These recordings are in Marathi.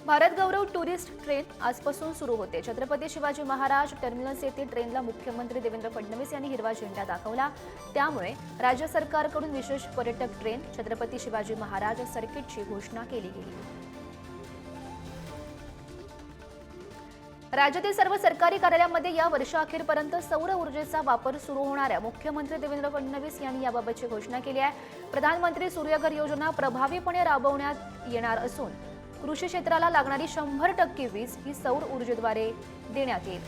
भारत गौरव टुरिस्ट ट्रेन आजपासून सुरू होते। छत्रपती शिवाजी महाराज टर्मिनस येथे ट्रेनला मुख्यमंत्री देवेंद्र फडणवीस यांनी हिरवा झेंडा दाखवला। त्यामुळे राज्य सरकारकडून विशेष पर्यटक ट्रेन छत्रपती शिवाजी महाराज सर्किटची घोषणा केली गेली। राज्यातील सर्व सरकारी कार्यालयांमध्ये या वर्षाअखेरपर्यंत सौर ऊर्जेचा वापर सुरू होणार आहे। मुख्यमंत्री देवेंद्र फडणवीस यांनी याबाबतची घोषणा केली आहे। प्रधानमंत्री सूर्यघर योजना प्रभावीपणे राबवण्यात येणार असून कृषी क्षेत्राला लागणारी 100% वीज ही सौर ऊर्जेद्वारे देण्यात येईल।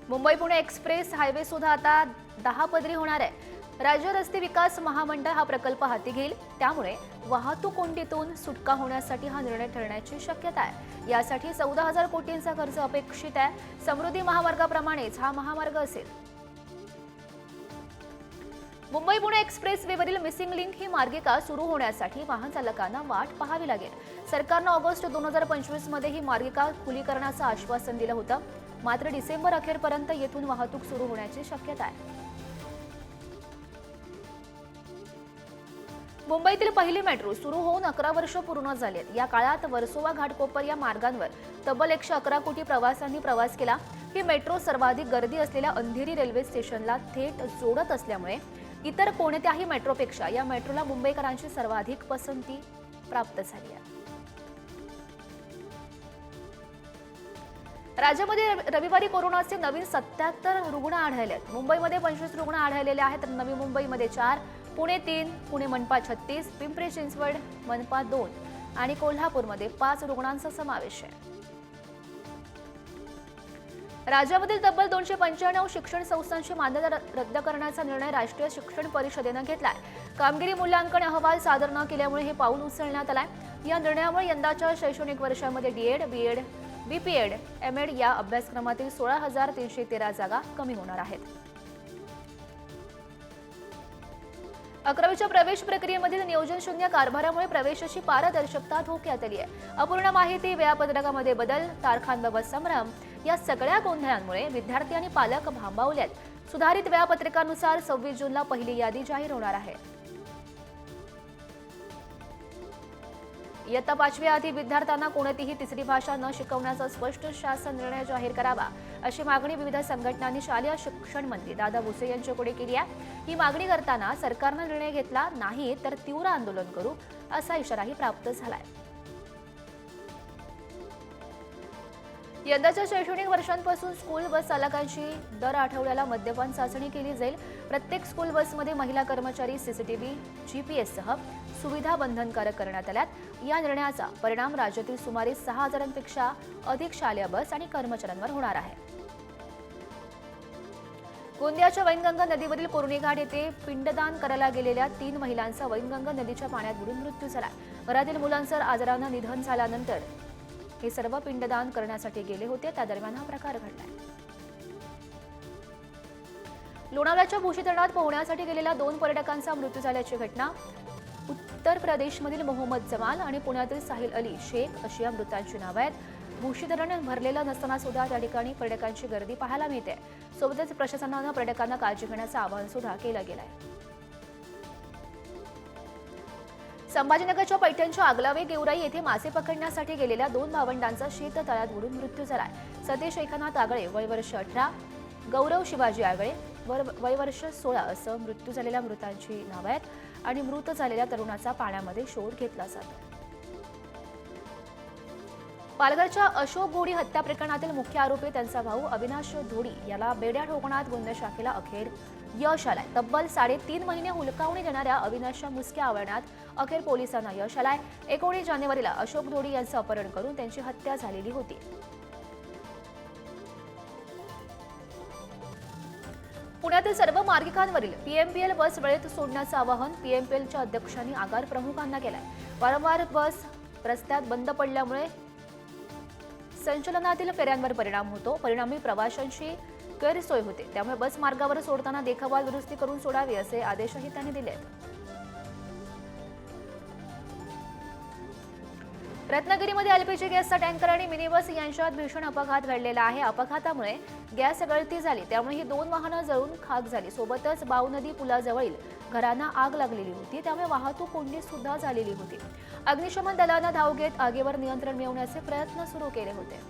मुंबई पुणे एक्सप्रेस हायवे सुद्धा आता 10 पदरी होणार आहे। राज्य रस्ते विकास महामंडळ हा प्रकल्प हाती घेईल। त्यामुळे वाहतूक कोंडीतून सुटका होण्यासाठी हा निर्णय ठरण्याची शक्यता आहे। यासाठी 14,000 कोटींचा खर्च अपेक्षित आहे। समृद्धी महामार्गाप्रमाणेच हा महामार्ग असेल। मुंबई पुणे एक्सप्रेस वेवरील मिसिंग लिंक ही मार्गिका सुरू होण्यासाठी वाहन चालकांना वाट पाहावी लागेल। सरकारनं ऑगस्ट 2025 मध्ये ही मार्गिका खुली करण्याचं आश्वासन दिलं होतं। मात्र डिसेंबर अखेरपर्यंत येथून वाहतूक सुरू होण्याची शक्यता आहे। मुंबईतील पहिली मेट्रो सुरू होऊन 11 वर्ष पूर्ण झाली आहेत। या काळात वर्सोवा घाटकोपर या मार्गांवर तब्बल 111 कोटी प्रवाशांनी प्रवास केला। ही मेट्रो सर्वाधिक गर्दी असलेल्या अंधेरी रेल्वे स्टेशनला थेट जोडत असल्यामुळे इतर कोणत्याही मेट्रोपेक्षा या मेट्रोला मुंबईकरांची सर्वाधिक पसंती प्राप्त झाली आहे। राज्यामध्ये रविवारी कोरोनाचे नवीन 77 रुग्ण आढळले आहेत। मुंबईमध्ये 25 रुग्ण आढळलेले आहेत, तर नवी मुंबईमध्ये 4, पुणे 3, पुणे मनपा 36, पिंपरी चिंचवड मनपा 2 आणि कोल्हापूरमध्ये 5 रुग्णांचा समावेश आहे। राज्यामधील तब्बल 295 शिक्षण संस्थांची मान्यता रद्द करण्याचा निर्णय राष्ट्रीय शिक्षण परिषदेनं घेतलाय। कामगिरी मूल्यांकन अहवाल सादर न केल्यामुळे हे पाऊल उचलण्यात आलंय। या निर्णयामुळे यंदाच्या शैक्षणिक वर्षामध्ये डीएड, बीएड, बीपीएड, एमएड या अभ्यासक्रमातील 16,313 जागा कमी होणार आहेत। 11वीच्या प्रवेश प्रक्रियेमधील नियोजन शून्य कारभारामुळे प्रवेशाची पारदर्शकता धोक्यात आली आहे। अपूर्ण माहिती, वेळापत्रकामध्ये बदल, तारखांबाबत संभ्रम या सगळ्या गोंधळांमुळे विद्यार्थी आणि पालक भांबावले आहेत। सुधारित वेळापत्रकानुसार 26 जूनला पहिली यादी जाहीर होणार आहे। इयत्ता 5वी आधी विद्यार्थ्यांना कोणतीही तिसरी भाषा न शिकवण्याचा स्पष्ट शासन निर्णय जाहीर करावा, अशी मागणी विविध संघटनांनी शालेय शिक्षण मंत्री दादा भुसे यांच्याकडे केली आहे। ही मागणी करताना सरकारने निर्णय घेतला नाही तर तीव्र आंदोलन करू, असा इशाराही प्राप्त झालाय। यंदाच्या शैक्षणिक वर्षांपासून स्कूल बस चालकांची दर आठवड्याला मद्यपान चाचणी केली जाईल। प्रत्येक स्कूल बसमध्ये महिला कर्मचारी सीसीटीव्ही, जीपीएससह सुविधा बंधनकारक करण्यात आल्यात। या निर्णयाचा परिणाम राज्यातील सुमारे 6,000पेक्षा अधिक शालेय बस आणि कर्मचाऱ्यांवर होणार आहे। गोंदियाच्या वैनगंगा नदीवरील कोरणी घाट येथे पिंडदान करायला गेलेल्या 3 महिलांचा वैनगंगा नदीच्या पाण्यात बुडून मृत्यू झाला। घरातील मुलांचं आजारानं निधन झाल्यानंतर हे सर्व पिंडदान करण्यासाठी गेले होते, त्या दरम्यान हा प्रकार घडला। लोणावळ्याच्या भूशीधरणात पोहण्यासाठी गेलेल्या 2 पर्यटकांचा मृत्यू झाल्याची घटना। उत्तर प्रदेशमधील मोहम्मद जमाल आणि पुण्यातील साहिल अली शेख अशी या मृतांची नावं आहेत। भूशीधरण भरलेलं नसताना सुद्धा त्या ठिकाणी पर्यटकांची गर्दी पाहायला मिळते। सोबतच प्रशासनानं पर्यटकांना काळजी घेण्याचं आवाहन सुद्धा केलं गेलंय। संभाजीनगरच्या पैठणच्या आगलावे गेवराई येथे मासे पकडण्यासाठी गेलेल्या 2 भावंडांचा शेततळ्यात बुडून मृत्यू झालाय। सतीश एकनाथ आगळे वय वर्ष 18, गौरव शिवाजी आगळे वय वर्ष 16 असं मृत्यू झालेल्या मृतांची नावं आहेत आणि मृत झालेल्या तरुणाचा पाण्यामध्ये शोध घेतला जातो। पालघरच्या अशोक घोडी हत्या प्रकरणातील मुख्य आरोपी त्यांचा भाऊ अविनाश धोडी याला बेड्या ठोकण्यात गुन्हे शाखेला अखेर यश आलंय। तब्बल 3.5 महिने हुलकावणी देणाऱ्या अविनाशच्या मुसक्या आवळण्यात अखेर पोलिसांना यश आलंय। 19 जानेवारीला अशोक धोडी यांचं अपहरण करून त्यांची हत्या झालेली होती। पुण्यातील सर्व मार्गिकांवरील पीएमपीएल बस वेळेत सोडण्याचं आवाहन पीएमपीएलच्या अध्यक्षांनी आगार प्रमुखांना केलंय। वारंवार बस रस्त्यात बंद पडल्यामुळे संचलनातील फेऱ्यांवर परिणाम होतो, परिणामी प्रवाशांची गैरसोय होते। त्यामुळे बस मार्गावर सोडताना देखभाल दुरुस्ती करून सोडावी असे आदेशही त्यांनी दिले। रत्नागिरीमध्ये एलपीजी गॅसचा टँकर आणि मिनी बस यांच्यात भीषण अपघात घडलेला आहे। अपघातामुळे गॅस गळती झाली, त्यामुळे ही 2 वाहनं जळून खाक झाली। सोबतच बावनदी पुलाजवळील घरांना आग लागलेली होती, त्यामुळे वाहतूक कोंडी सुद्धा झालेली होती. अग्निशमन दलानं धाव घेत आगीवर नियंत्रण मिळवण्याचे प्रयत्न सुरू केले होते.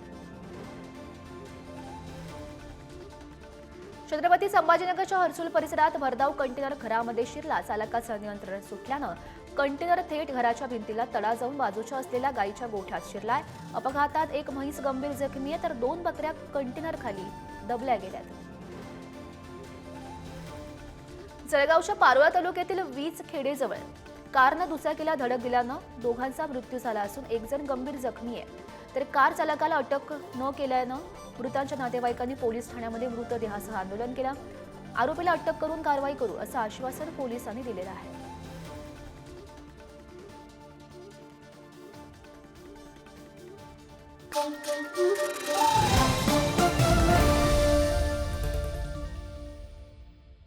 छत्रपती संभाजीनगरच्या हर्सुल परिसरात भरधाव कंटेनर घरामध्ये शिरला. चालकाचं नियंत्रण सुटल्यानं कंटेनर थेट घराच्या भिंतीला तडा जाऊन बाजूच्या असलेल्या गायीच्या गोठ्यात शिरलाय. अपघातात एक म्हैस गंभीर जखमी आहे, तर 2 बकऱ्या कंटेनर खाली दबल्या गेल्यात. जळगावच्या पारोळा तालुक्यातील वीज खेडेजवळ कारनं दुचाकीला धडक दिल्यानं दोघांचा मृत्यू झाला असून एक जण गंभीर जखमी आहे. तर कार चालकाला अटक न केल्यानं मृतांच्या नातेवाईकांनी पोलीस ठाण्यामध्ये मृतदेहासह आंदोलन केलं. आरोपीला अटक करून कारवाई करू असं आश्वासन पोलिसांनी दिलेलं आहे.